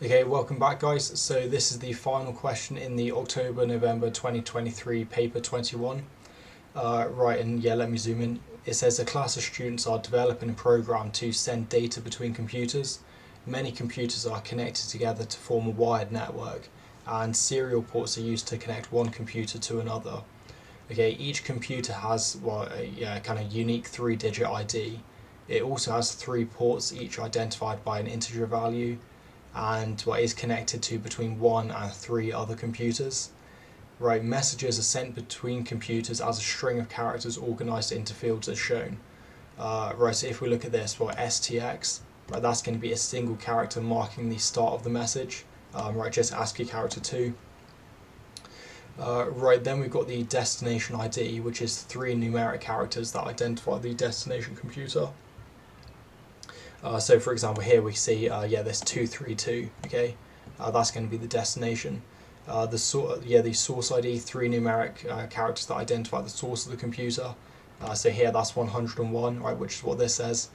Okay, welcome back guys. So this is the final question in the October-November 2023 paper 21. Right, and yeah, let me zoom in. It says a class of students are developing a program to send data between computers. Many computers are connected together to form a wired network, and serial ports are used to connect one computer to another. Okay, each computer has a kind of unique 3-digit ID. It also has 3 ports, each identified by an integer value, and is connected to between 1 and 3 other computers. Right, messages are sent between computers as a string of characters organized into fields as shown. Right, so if we look at this, STX, right, that's going to be a single character marking the start of the message. Right, just ASCII character 2. Right, then we've got the destination ID, which is 3 numeric characters that identify the destination computer. So for example, here we see, this 232, okay, that's going to be the destination. The source ID, 3 numeric characters that identify the source of the computer. So here that's 101, right, which is what this says.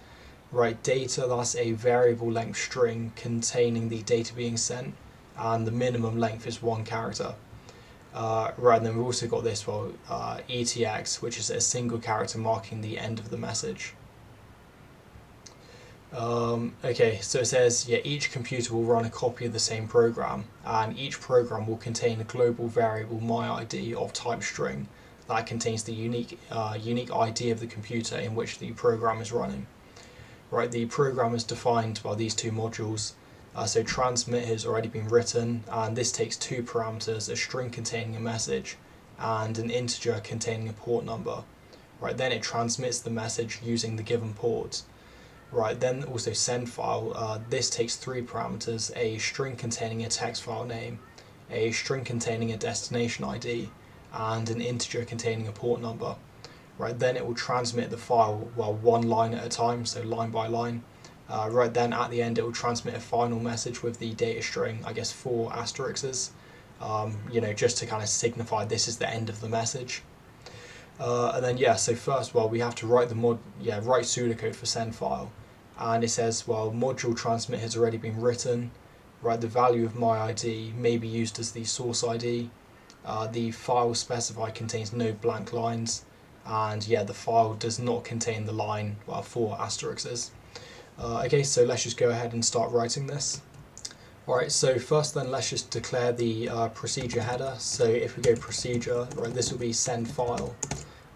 Right, data, that's a variable length string containing the data being sent, and the minimum length is 1 character. Right, and then we've also got this, ETX, which is a single character marking the end of the message. Okay, so it says, each computer will run a copy of the same program, and each program will contain a global variable myID of type string that contains the unique ID of the computer in which the program is running. Right, the program is defined by these 2 modules. So transmit has already been written, and this takes 2 parameters, a string containing a message and an integer containing a port number. Right, then it transmits the message using the given port. Right, then also SendFile, this takes 3 parameters, a string containing a text file name, a string containing a destination ID, and an integer containing a port number. Right, then it will transmit the file, 1 line at a time, so line by line. Right, then at the end it will transmit a final message with the data string, 4 asterisks, just to kind of signify this is the end of the message. And then so first we have to write write pseudocode for SendFile, and it says module transmit has already been written. Right, the value of myID may be used as the source ID. The file specified contains no blank lines, and the file does not contain the line 4 asterisks. Okay, so let's just go ahead and start writing this. Alright, so first then let's just declare the procedure header. So if we go procedure, right, this will be SendFile.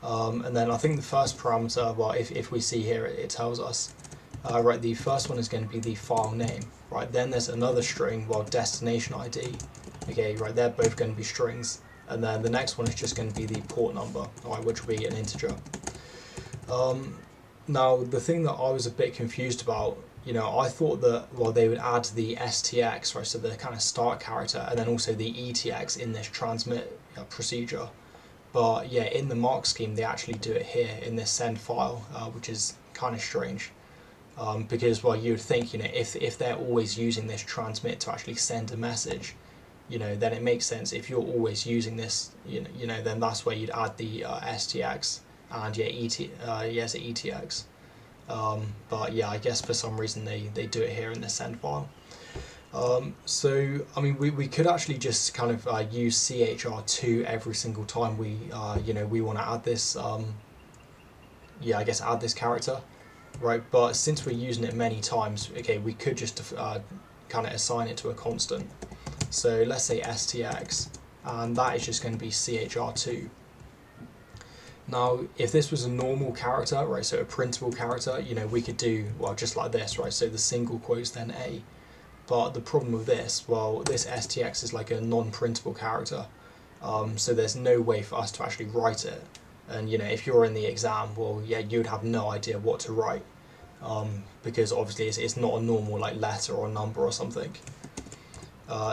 And then I think the first parameter, if we see here, it tells us, right, the first one is going to be the file name. Right, then there's another string, destination ID. Okay, right, they're both going to be strings. And then the next one is just going to be the port number, right, which will be an integer. Now, the thing that I was a bit confused about, I thought that, they would add the STX, right, so the kind of start character, and then also the ETX in this transmit procedure. But in the mark scheme, they actually do it here in this SendFile, which is kind of strange. Because, you would think, if they're always using this transmit to actually send a message, then it makes sense. If you're always using this, then that's where you'd add the STX. And ETX. But I guess for some reason they do it here in the SendFile. So I mean we could actually just kind of use CHR2 every single time we want to add this add this character, right? But since we're using it many times, okay, we could just kind of assign it to a constant. So let's say STX, and that is just going to be CHR2. Now, if this was a normal character, right, so a printable character, we could do, just like this, right, so the single quotes then A. But the problem with this, this STX is like a non-printable character, so there's no way for us to actually write it. And, if you're in the exam, you'd have no idea what to write, because obviously it's not a normal, letter or number or something.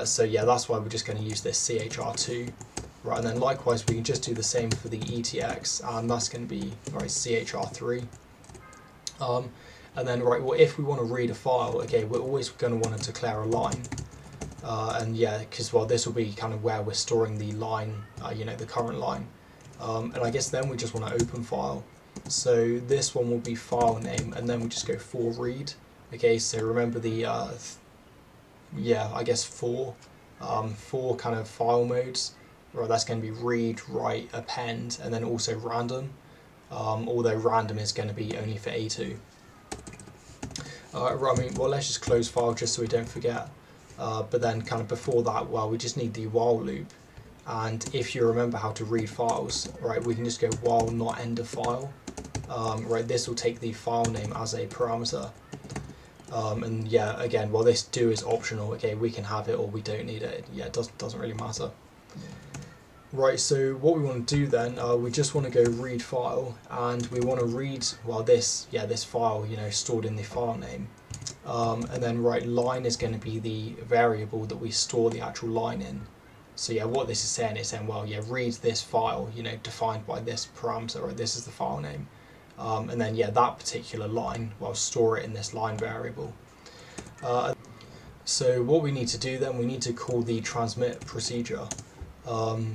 So that's why we're just going to use this CHR2. Right, and then likewise we can just do the same for the ETX, and that's going to be CHR3. And then if we want to read a file, okay, we're always going to want to declare a line, and because this will be kind of where we're storing the line, the current line, and I guess then we just want to open file. So this one will be file name, and then we just go for read. Okay, so remember the yeah, I guess four kind of file modes. Right, that's going to be read, write, append, and then also random. Although random is going to be only for A2. Right, I mean, well, let's just close file just so we don't forget. But then kind of before that, well, we just need the while loop. And if you remember how to read files, right, we can just go while not end of file. Right, this will take the file name as a parameter. And yeah, again, well, this do is optional. Okay, we can have it or we don't need it. Yeah, it doesn't really matter. Right, so what we want to do then, we just want to go read file, and we want to read, well, this file, you know, stored in the file name. And then right, line is going to be the variable that we store the actual line in. So yeah, what this is saying, it's saying, well, yeah, read this file, you know, defined by this parameter, or this is the file name. And then yeah, that particular line, well, store it in this line variable. So what we need to do then, we need to call the transmit procedure.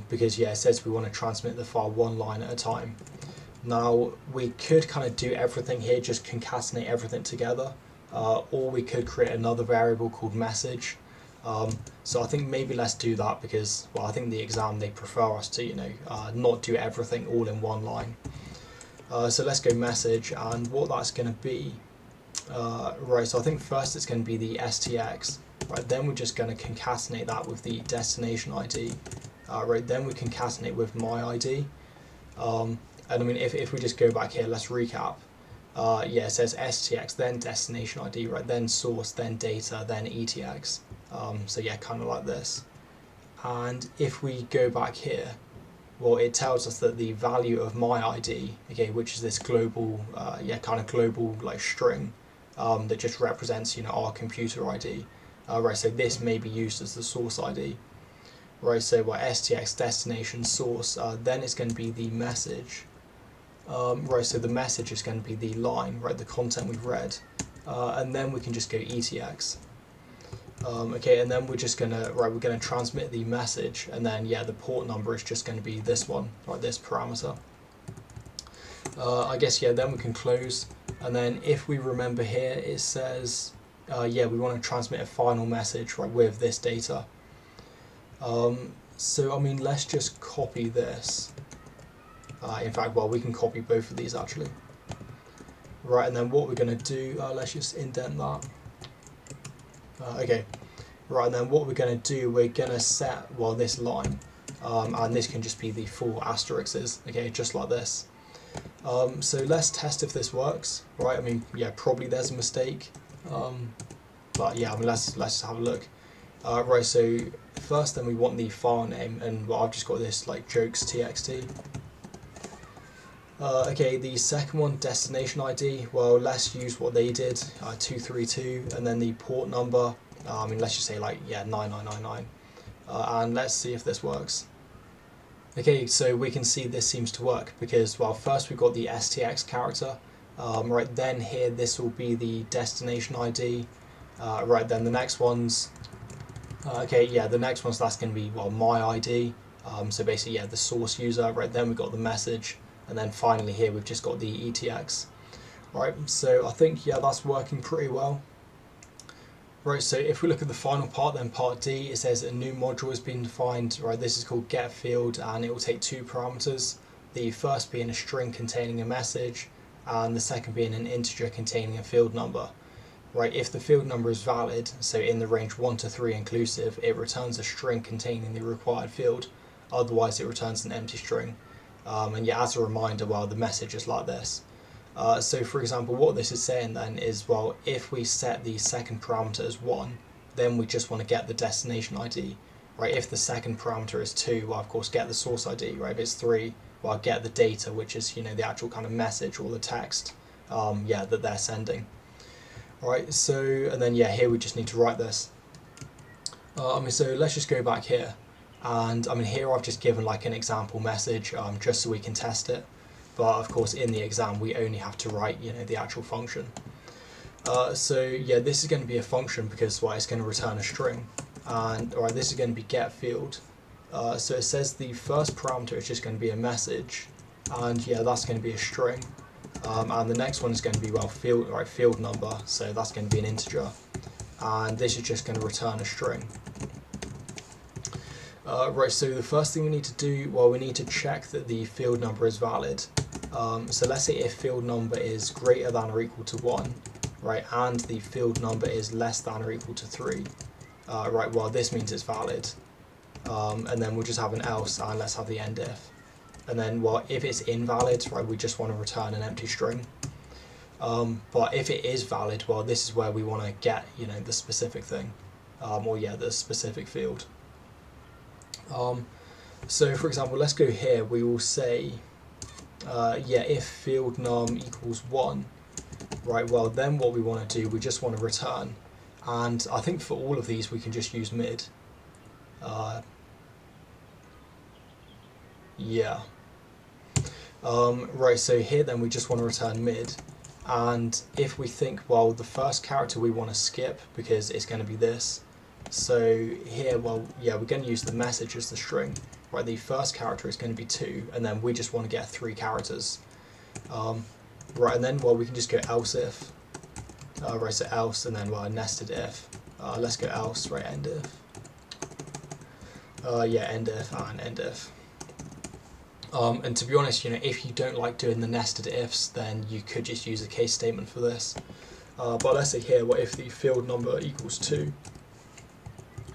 Because yeah, it says we want to transmit the file one line at a time. Now we could kind of do everything here, just concatenate everything together, or we could create another variable called message. So I think maybe let's do that because, well, I think the exam, they prefer us to, you know, not do everything all in one line. So let's go message, and what that's going to be, right, so I think first it's going to be the STX, right, then we're just going to concatenate that with the destination ID. Right, then we concatenate with my ID. And I mean, if we just go back here, let's recap. Yeah, it says STX, then destination ID, right, then source, then data, then ETX. So yeah, kind of like this. And if we go back here, well, it tells us that the value of my ID, okay, which is this global, yeah, kind of global like string, that just represents, you know, our computer ID. Right, so this may be used as the source ID. Right, so STX destination source, then it's going to be the message. Right, so the message is going to be the line, right, the content we've read, and then we can just go ETX. Okay, and then we're just gonna, right, we're gonna transmit the message, and then yeah, the port number is just going to be this one, right, this parameter. I guess yeah, then we can close, and then if we remember here, it says, yeah, we want to transmit a final message, right, with this data. So I mean, let's just copy this. In fact, well, we can copy both of these actually. Right, and then what we're going to do, let's just indent that. Okay, right, and then what we're going to do, we're going to set, well, this line, and this can just be the full asterisks, okay, just like this. So let's test if this works, right? I mean, yeah, probably there's a mistake, but yeah, I mean, let's just have a look. Right, so first then we want the file name, and well, I've just got this like jokes.txt. Okay, the second one, destination ID, well, let's use what they did, 232, and then the port number, I mean, let's just say like, yeah, 9999, and let's see if this works. Okay, so we can see this seems to work because, well, first we've got the STX character, right, then here this will be the destination ID, right, then the next one's, okay, yeah, the next one's, that's going to be, well, my ID, so basically, yeah, the source user, right, then we've got the message, and then finally here we've just got the ETX. Right, so I think, yeah, that's working pretty well. Right, so if we look at the final part, then part D, it says a new module has been defined. Right, this is called GetField, and it will take two parameters. The first being a string containing a message, and the second being an integer containing a field number. Right, if the field number is valid, so in the range 1 to 3 inclusive, it returns a string containing the required field. Otherwise, it returns an empty string. And yeah, as a reminder, well, the message is like this. So for example, what this is saying then is, well, if we set the second parameter as 1, then we just want to get the destination ID. Right, if the second parameter is 2, well, of course, get the source ID. Right, if it's 3, well, get the data, which is, you know, the actual kind of message or the text, yeah, that they're sending. Right, so, and then yeah, here we just need to write this. I mean, so let's just go back here. And I mean, here I've just given like an example message, just so we can test it. But of course, in the exam, we only have to write, you know, the actual function. So yeah, this is going to be a function because, well, it's going to return a string. And all right, this is going to be GetField. So it says the first parameter is just going to be a message, and yeah, that's going to be a string. And the next one is going to be, well, field number. So that's going to be an integer. and this is just going to return a string. Right, so the first thing we need to do, well, we need to check that the field number is valid. So let's say if field number is greater than or equal to 1, right, and the field number is less than or equal to 3, right, well, this means it's valid. And then we'll just have an else, and let's have the end if. And then, well, if it's invalid, right, we just want to return an empty string. But if it is valid, well, this is where we want to get, the specific thing, or yeah, the specific field. So for example, let's go here, we will say, yeah, if field num equals 1, right, well, then what we want to do, we just want to return. And I think for all of these, we can just use mid. Yeah. Right, so here then we just want to return mid. And if we think, well, the first character we want to skip because it's going to be this. So here, well, yeah, we're going to use the message as the string. Right, the first character is going to be 2, and then we just want to get 3 characters. Right, and then, well, we can just go else if. Right, so else, and then, well, nested if. Let's go else, right, end if. Yeah, end if and end if. And to be honest, if you don't like doing the nested ifs, then you could just use a case statement for this. But let's say here, what if the field number equals 2?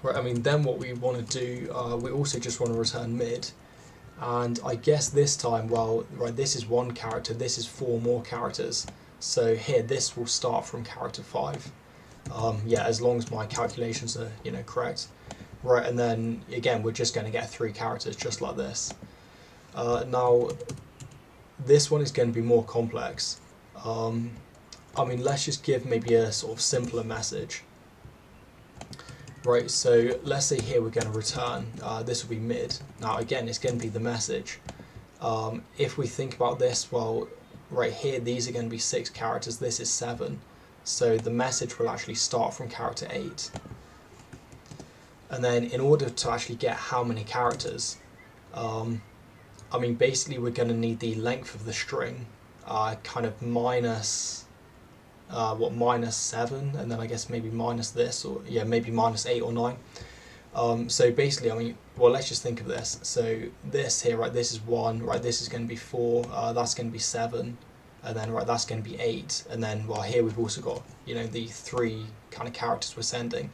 Right, I mean, then what we want to do, we also just want to return mid. And I guess this time, well, right, this is 1 character, this is 4 more characters. So here, this will start from character 5. Yeah, as long as my calculations are, correct. Right, and then, again, we're just going to get 3 characters just like this. Now, this one is going to be more complex. I mean, let's just give maybe a sort of simpler message. Right, so let's say here we're going to return, this will be mid. Now again, it's going to be the message. If we think about this, well, right here, these are going to be 6 characters, this is 7. So the message will actually start from character 8. And then in order to actually get how many characters, I mean, basically we're going to need the length of the string, kind of minus... minus 7, and then I guess maybe minus this, or yeah, maybe minus 8 or 9. So basically, I mean, well, let's just think of this. So this here, right, this is 1, right, this is going to be 4, that's going to be 7, and then, right, that's going to be 8, and then, well, here we've also got, the 3 kind of characters we're sending.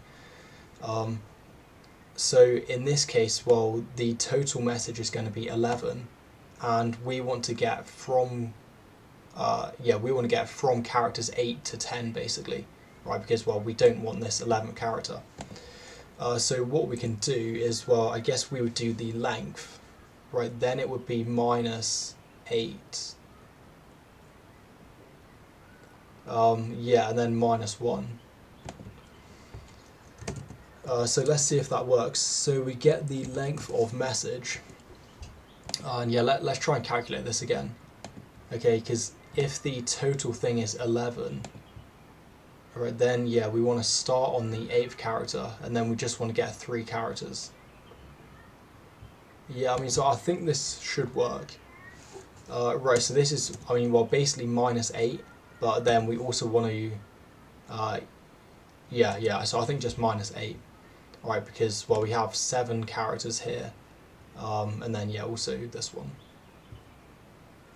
So in this case, well, the total message is going to be 11, and we want to get from we want to get from characters 8 to 10 basically, right? Because, well, we don't want this 11th character. So what we can do is, well, I guess we would do the length, right? Then it would be minus 8. Yeah, and then minus 1. So let's see if that works. So we get the length of message, and yeah, let's try and calculate this again. Okay, because if the total thing is 11, right, then yeah, we want to start on the 8th character, and then we just want to get 3 characters. Yeah, I mean, so I think this should work. Right, so this is, I mean, well, basically minus 8, but then we also want to, so I think just minus 8, right, because, well, we have 7 characters here, and then, yeah, also this one.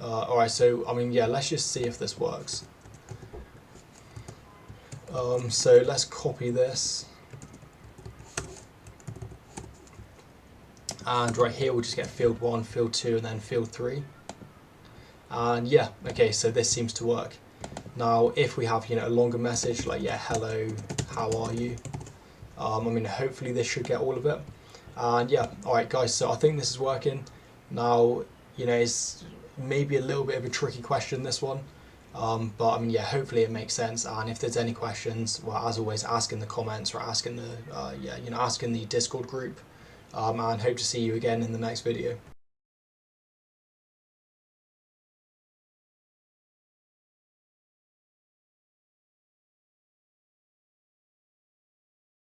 Alright, so, I mean, yeah, let's just see if this works. So let's copy this. And right here we'll just get field 1, field 2, and then field 3. And yeah, okay, so this seems to work. Now, if we have, a longer message, like, yeah, hello, how are you? I mean, hopefully this should get all of it. And yeah, alright guys, so I think this is working. Now, it's maybe a little bit of a tricky question, this one, but I mean, yeah, hopefully it makes sense. And if there's any questions, well, as always, ask in the comments or ask in the ask in the Discord group, and hope to see you again in the next video.